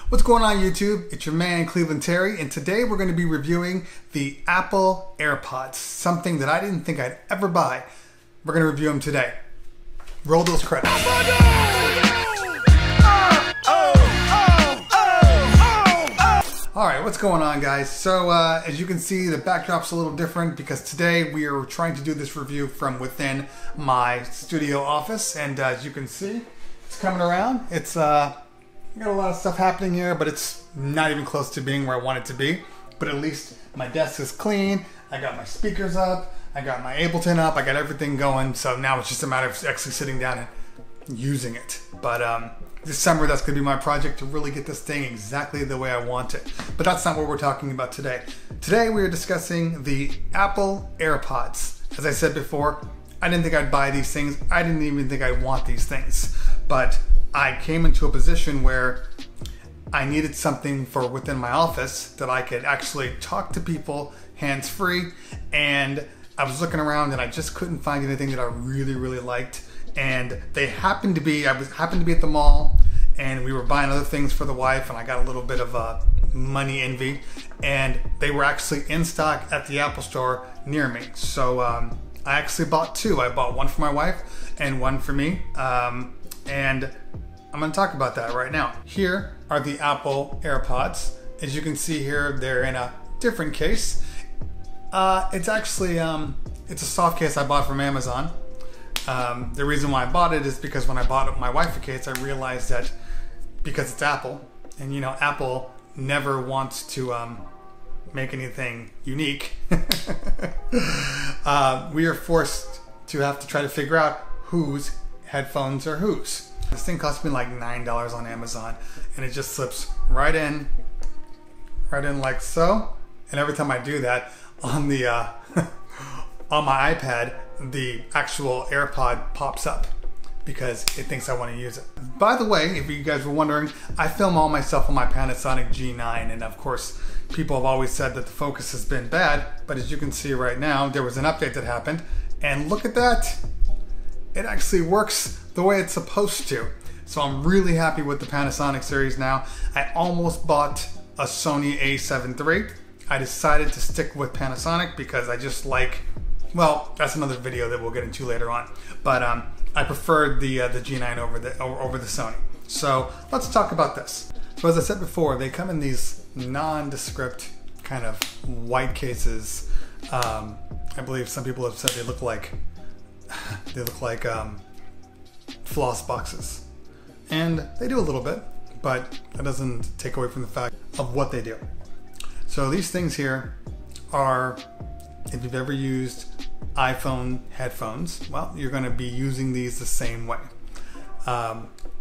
What's going on YouTube? It's your man Cleveland Terry, and today we're going to be reviewing the Apple AirPods, something that I didn't think I'd ever buy. We're going to review them today. Roll those credits. Alright, what's going on guys? So as you can see, the backdrop's a little different because today we are trying to do this review from within my studio office, and as you can see, it's coming around. It's got a lot of stuff happening here, but it's not even close to being where I want it to be. But at least my desk is clean, I got my speakers up, I got my Ableton up, I got everything going, so now it's just a matter of actually sitting down and using it. But this summer, that's going to be my project to really get this thing exactly the way I want it. But that's not what we're talking about today. Today we are discussing the Apple AirPods. As I said before, I didn't think I'd buy these things. I didn't even think I'd want these things. But I came into a position where I needed something for within my office that I could actually talk to people hands-free. And I was looking around and I just couldn't find anything that I really liked. And they happened to be, happened to be at the mall, and we were buying other things for the wife, and I got a little bit of money envy, and they were actually in stock at the Apple store near me. So I actually bought two. I bought one for my wife and one for me, and I'm going to talk about that right now. Here are the Apple AirPods. As you can see here, they're in a different case. It's actually it's a soft case I bought from Amazon. The reason why I bought it is because when I bought my wife a case, I realized that because it's Apple, and you know, Apple never wants to make anything unique, we are forced to have to try to figure out whose headphones are whose. This thing cost me like $9 on Amazon, and it just slips right in like so. And every time I do that on the on my iPad, the actual AirPod pops up because it thinks I want to use it. By the way, if you guys were wondering, I film all my stuff on my Panasonic G9, and of course, people have always said that the focus has been bad, but as you can see right now, there was an update that happened, and look at that! It actually works the way it's supposed to. So I'm really happy with the Panasonic series now. I almost bought a Sony A7 III. I decided to stick with Panasonic because I just like, well, that's another video that we'll get into later on. But I preferred the G9 over the Sony. So let's talk about this. So as I said before, they come in these nondescript kind of white cases. I believe some people have said they look like floss boxes, and they do a little bit, but that doesn't take away from the fact of what they do. So these things here are, if you've ever used iPhone headphones, well, you're going to be using these the same way.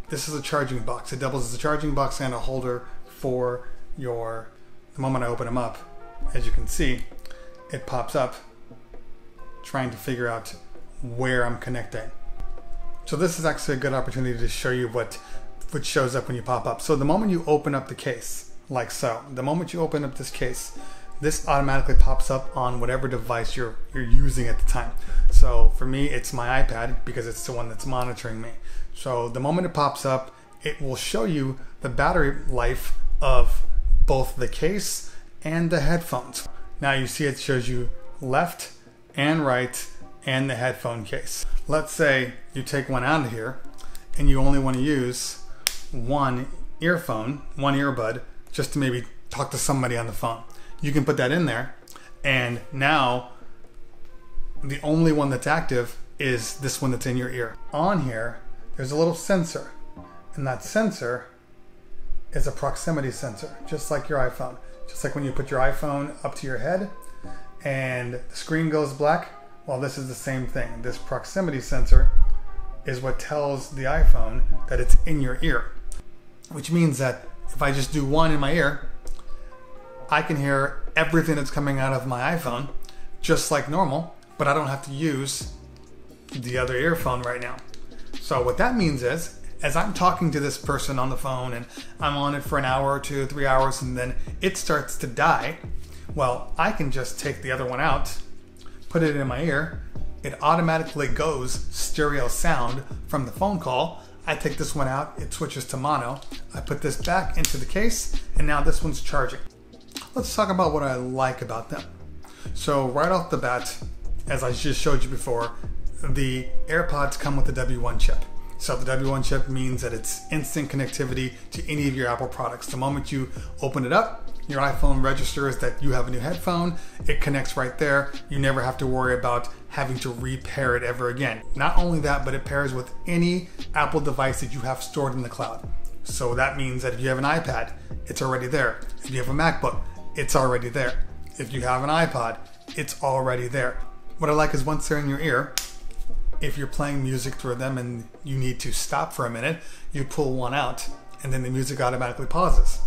This is a charging box. It doubles as a charging box and a holder for your, the moment I open them up, as you can see, it pops up trying to figure out where I'm connecting. So this is actually a good opportunity to show you what shows up when you pop up. So the moment you open up the case, like so, the moment you open up this case, this automatically pops up on whatever device you're using at the time. So for me, it's my iPad because it's the one that's monitoring me. So the moment it pops up, it will show you the battery life of both the case and the headphones. Now you see it shows you left and right and the headphone case. Let's say you take one out of here and you only want to use one earphone, one earbud, just to maybe talk to somebody on the phone. You can put that in there, and now the only one that's active is this one that's in your ear. On here, there's a little sensor, and that sensor is a proximity sensor, just like your iPhone. Just like when you put your iPhone up to your head and the screen goes black, well, this is the same thing. This proximity sensor is what tells the iPhone that it's in your ear, which means that if I just do one in my ear, I can hear everything that's coming out of my iPhone just like normal, but I don't have to use the other earphone right now. So what that means is, as I'm talking to this person on the phone and I'm on it for an hour or 2 or 3 hours and then it starts to die, well, I can just take the other one out, put it in my ear, it automatically goes stereo sound from the phone call. I take this one out, it switches to mono. I put this back into the case, and now this one's charging. Let's talk about what I like about them. So right off the bat, as I just showed you before, the AirPods come with the W1 chip. So the W1 chip means that it's instant connectivity to any of your Apple products. The moment you open it up, your iPhone registers that you have a new headphone, it connects right there. You never have to worry about having to repair it ever again. Not only that, but it pairs with any Apple device that you have stored in the cloud. So that means that if you have an iPad, it's already there. If you have a MacBook, it's already there. If you have an iPod, it's already there. What I like is once they're in your ear, if you're playing music through them and you need to stop for a minute, you pull one out and then the music automatically pauses.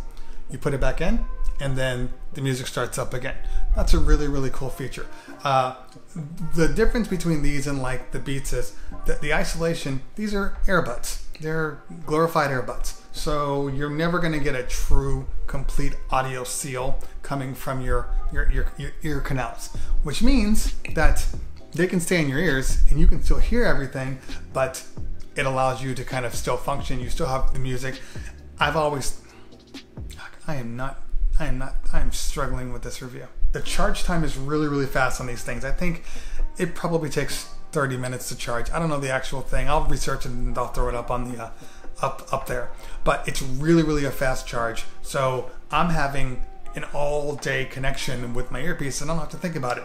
You put it back in and then the music starts up again. That's a really, really cool feature. The difference between these and like the Beats is that the isolation, these are earbuds. They're glorified earbuds. So you're never gonna get a true, complete audio seal coming from your ear canals, which means that they can stay in your ears and you can still hear everything, but it allows you to kind of still function. You still have the music. I'm struggling with this review. The charge time is really, really fast on these things. I think it probably takes 30 minutes to charge. I don't know the actual thing. I'll research it and I'll throw it up on the up there. But it's really, really a fast charge. So I'm having an all-day connection with my earpiece and I don't have to think about it.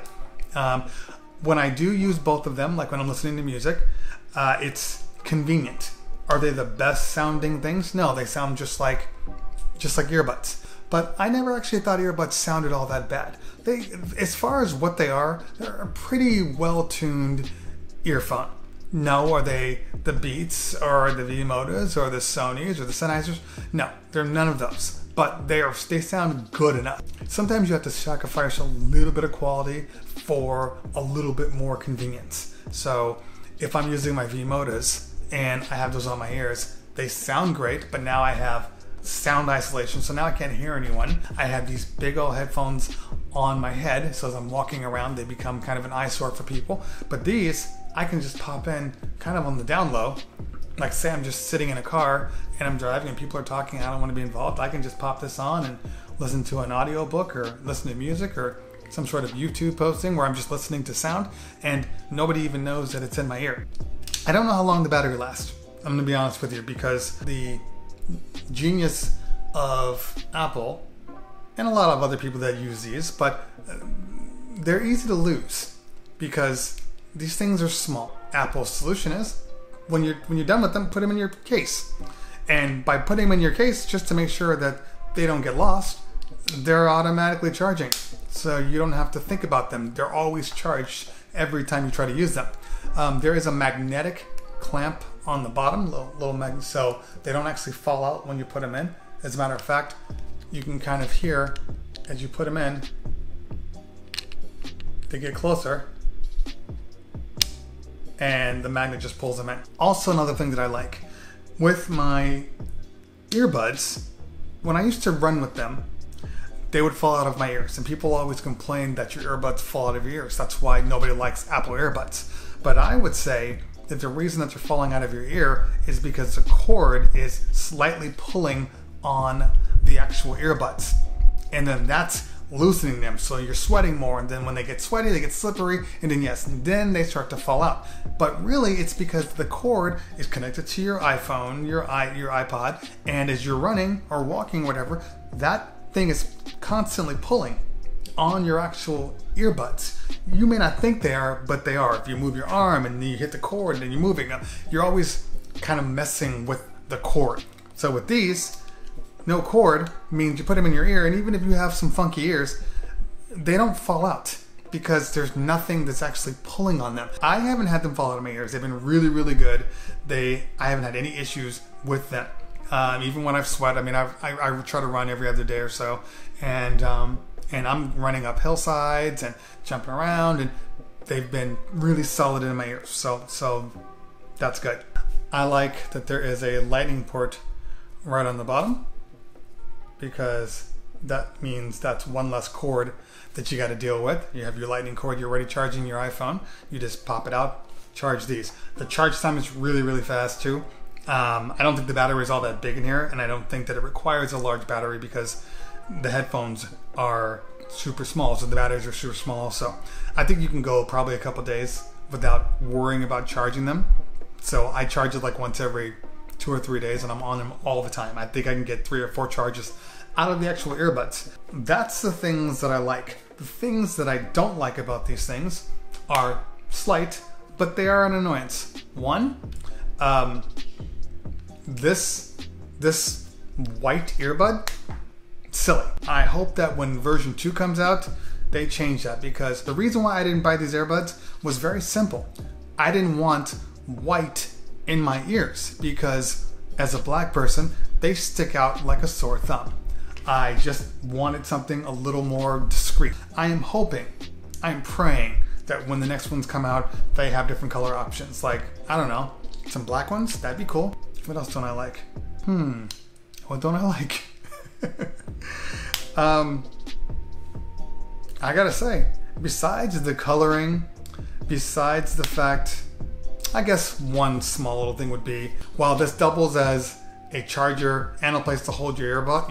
When I do use both of them, like when I'm listening to music, it's convenient. Are they the best sounding things? No, they sound just like earbuds. But I never actually thought earbuds sounded all that bad. They, as far as what they are, they're a pretty well-tuned earphone. No, are they the Beats or the V-Modas or the Sonys or the Sennheisers? No, they're none of those. But they sound good enough. Sometimes you have to sacrifice a little bit of quality for a little bit more convenience. So if I'm using my V-Modas and I have those on my ears, they sound great, but now I have sound isolation, so now I can't hear anyone. I have these big old headphones on my head, so as I'm walking around, they become kind of an eyesore for people. But these, I can just pop in kind of on the down low. Like say I'm just sitting in a car and I'm driving and people are talking, I don't want to be involved. I can just pop this on and listen to an audio book or listen to music or some sort of YouTube posting where I'm just listening to sound and nobody even knows that it's in my ear. I don't know how long the battery lasts. I'm going to be honest with you, because the genius of Apple and a lot of other people that use these, but they're easy to lose because these things are small. Apple's solution is when you're done with them, put them in your case. And by putting them in your case, just to make sure that they don't get lost, they're automatically charging. So you don't have to think about them. They're always charged every time you try to use them. There is a magnetic clamp on the bottom, little magnet, so they don't actually fall out when you put them in. As a matter of fact, you can kind of hear as you put them in, they get closer and the magnet just pulls them in. Also, another thing that I like with my earbuds, when I used to run with them, they would fall out of my ears, and people always complain that your earbuds fall out of your ears. That's why nobody likes Apple earbuds. But I would say that the reason that they're falling out of your ear is because the cord is slightly pulling on the actual earbuds, and then that's loosening them, so you're sweating more, and then when they get sweaty, they get slippery, and then yes, and then they start to fall out. But really, it's because the cord is connected to your iPhone, your iPod, and as you're running or walking, whatever, that thing is constantly pulling on your actual earbuds. You may not think they are, but they are. If you move your arm and you hit the cord and then you're moving, you're always kind of messing with the cord. So with these, no cord means you put them in your ear, and even if you have some funky ears, they don't fall out because there's nothing that's actually pulling on them. I haven't had them fall out of my ears. They've been really, really good. I haven't had any issues with them. Even when I've sweat, I mean, I try to run every other day or so, and I'm running up hillsides and jumping around, and they've been really solid in my ears. So that's good. I like that there is a lightning port right on the bottom, because that means that's one less cord that you got to deal with. You have your lightning cord, you're already charging your iPhone, you just pop it out, charge these. The charge time is really, really fast too. I don't think the battery is all that big in here, and I don't think that it requires a large battery because the headphones are super small, so the batteries are super small. So I think you can go probably a couple days without worrying about charging them. So I charge it like once every 2 or 3 days, and I'm on them all the time. I think I can get 3 or 4 charges out of the actual earbuds. That's the things that I like. The things that I don't like about these things are slight, but they are an annoyance. One, this white earbud, silly. I hope that when version 2 comes out, they change that, because the reason why I didn't buy these earbuds was very simple. I didn't want white in my ears because as a black person, they stick out like a sore thumb. I just wanted something a little more discreet. I am hoping, I'm praying that when the next ones come out, they have different color options. Like, I don't know, some black ones, that'd be cool. What else don't I like? What don't I like? I gotta say, besides the coloring, besides the fact, I guess one small little thing would be, while this doubles as a charger and a place to hold your AirPods,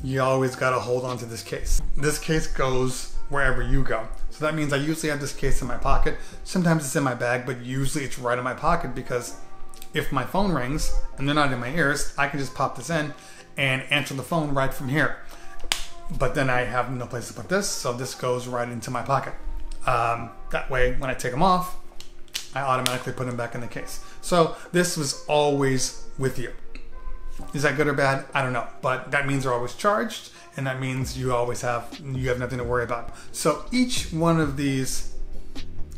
you always gotta hold on to this case. This case goes wherever you go. So that means I usually have this case in my pocket. Sometimes it's in my bag, but usually it's right in my pocket, because if my phone rings and they're not in my ears, I can just pop this in and answer the phone right from here. But then I have no place to put this, so this goes right into my pocket. That way, when I take them off, I automatically put them back in the case. So this was always with you. Is that good or bad? I don't know, but that means they're always charged, and that means you have nothing to worry about. So each one of these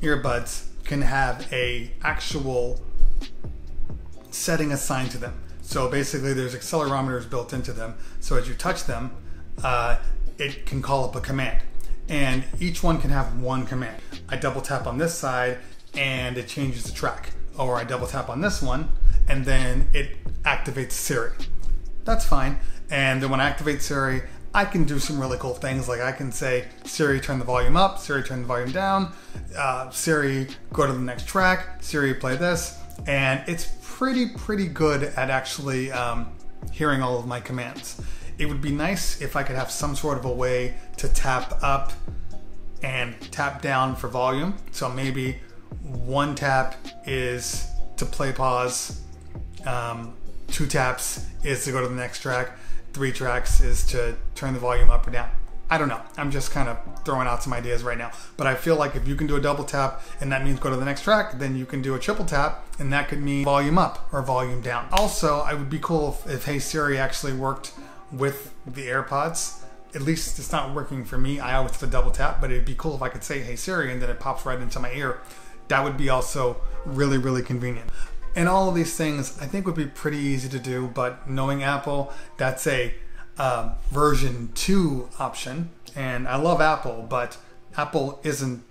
earbuds can have a actual setting assigned to them. So basically there's accelerometers built into them. So as you touch them, it can call up a command, and each one can have one command. I double tap on this side and it changes the track, or I double tap on this one and then it activates Siri. That's fine. And then when I activate Siri, I can do some really cool things. Like I can say, Siri, turn the volume up, Siri, turn the volume down, Siri, go to the next track, Siri, play this. And it's pretty good at actually hearing all of my commands. It would be nice if I could have some sort of a way to tap up and tap down for volume. So maybe one tap is to play pause, 2 taps is to go to the next track, 3 tracks is to turn the volume up or down. I don't know. I'm just kind of throwing out some ideas right now. But I feel like if you can do a double tap and that means go to the next track, then you can do a triple tap and that could mean volume up or volume down. Also, it would be cool if Hey Siri actually worked with the AirPods. At least it's not working for me. I always have to double tap, but it'd be cool if I could say Hey Siri and then it pops right into my ear. That would be also really convenient. And all of these things I think would be pretty easy to do, but knowing Apple, that's a version 2 option. And I love Apple, but Apple isn't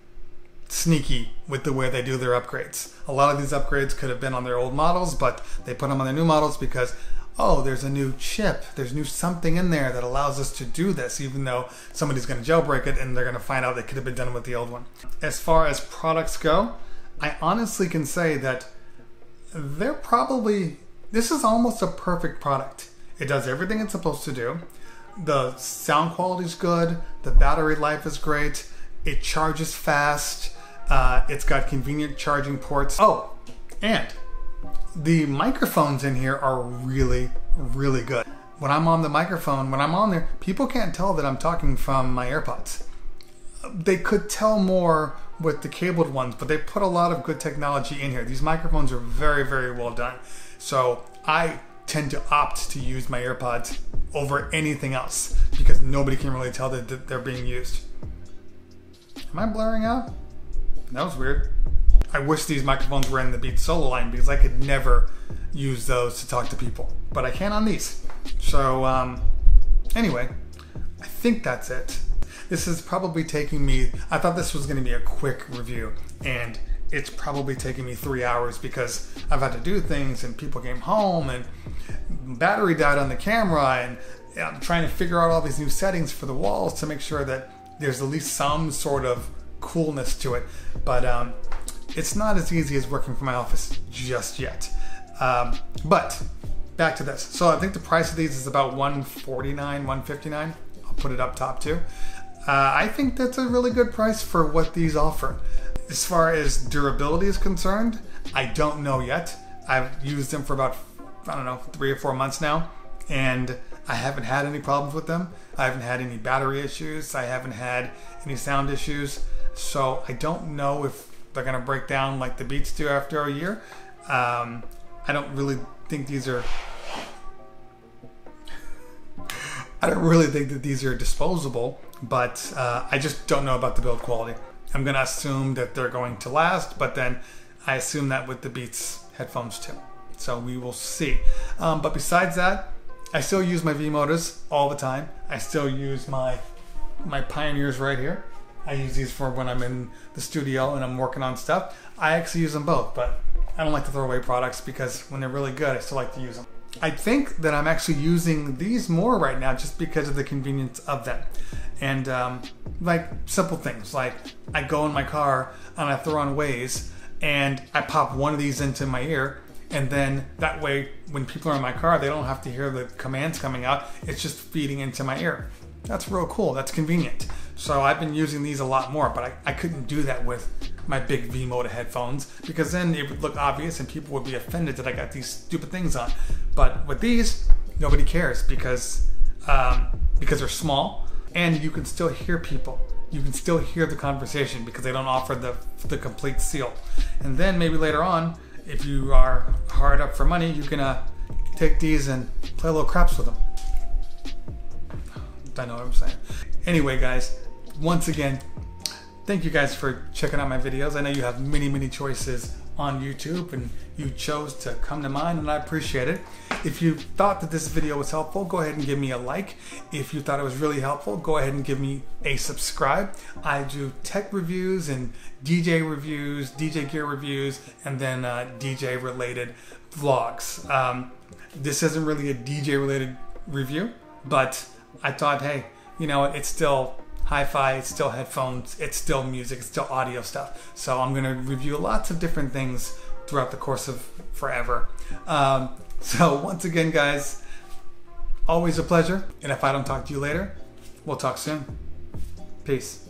sneaky with the way they do their upgrades. A lot of these upgrades could have been on their old models, but they put them on their new models because, oh, there's a new chip, there's new something in there that allows us to do this, even though somebody's going to jailbreak it and they're going to find out it could have been done with the old one. As far as products go, I honestly can say that this is almost a perfect product. It does everything it's supposed to do. The sound quality is good. The battery life is great. It charges fast. It's got convenient charging ports. Oh, and the microphones in here are really good. When I'm on the microphone, when I'm on there, people can't tell that I'm talking from my AirPods. They could tell more with the cabled ones, but they put a lot of good technology in here. These microphones are very well done. So I tend to opt to use my AirPods over anything else because nobody can really tell that they're being used. Am I blurring out? That was weird. I wish these microphones were in the Beats Solo line because I could never use those to talk to people, but I can on these. So anyway, I think that's it. This is probably taking me, I thought this was going to be a quick review, and it's probably taking me 3 hours because I've had to do things and people came home and battery died on the camera, and I'm trying to figure out all these new settings for the walls to make sure that there's at least some sort of coolness to it. But it's not as easy as working from my office just yet. But back to this. So I think the price of these is about $149, $159. I'll put it up top too. I think that's a really good price for what these offer. As far as durability is concerned, I don't know yet. I've used them for about, I don't know, 3 or 4 months now, and I haven't had any problems with them. I haven't had any battery issues. I haven't had any sound issues. So I don't know if they're gonna break down like the Beats do after a year. I don't really think these are disposable, but I just don't know about the build quality. I'm gonna assume that they're going to last, but then I assume that with the Beats headphones too. So we will see. But besides that, I still use my V-Motors all the time. I still use my Pioneers right here. I use these for when I'm in the studio and I'm working on stuff. I actually use them both, but I don't like to throw away products because when they're really good, I still like to use them. I think that I'm actually using these more right now just because of the convenience of them. And like simple things, like I go in my car and I throw on Waze and I pop one of these into my ear, and then that way when people are in my car, they don't have to hear the commands coming out. It's just feeding into my ear. That's real cool. That's convenient. So I've been using these a lot more, but I couldn't do that with my big V-Motor headphones because then it would look obvious and people would be offended that I got these stupid things on. But with these, nobody cares because they're small and you can still hear people. You can still hear the conversation because they don't offer the complete seal. And then maybe later on, if you are hard up for money, you can take these and play a little craps with them. I know what I'm saying. Anyway, guys, once again, thank you guys for checking out my videos. I know you have many choices on YouTube and you chose to come to mine, and I appreciate it. If you thought that this video was helpful, go ahead and give me a like. If you thought it was really helpful, go ahead and give me a subscribe. I do tech reviews and DJ reviews, DJ gear reviews, and then DJ related vlogs. This isn't really a DJ related review, but I thought, hey, you know what, it's still hi-fi, it's still headphones, it's still music, it's still audio stuff. So I'm gonna review lots of different things throughout the course of forever. So once again, guys, always a pleasure. And if I don't talk to you later, we'll talk soon. Peace.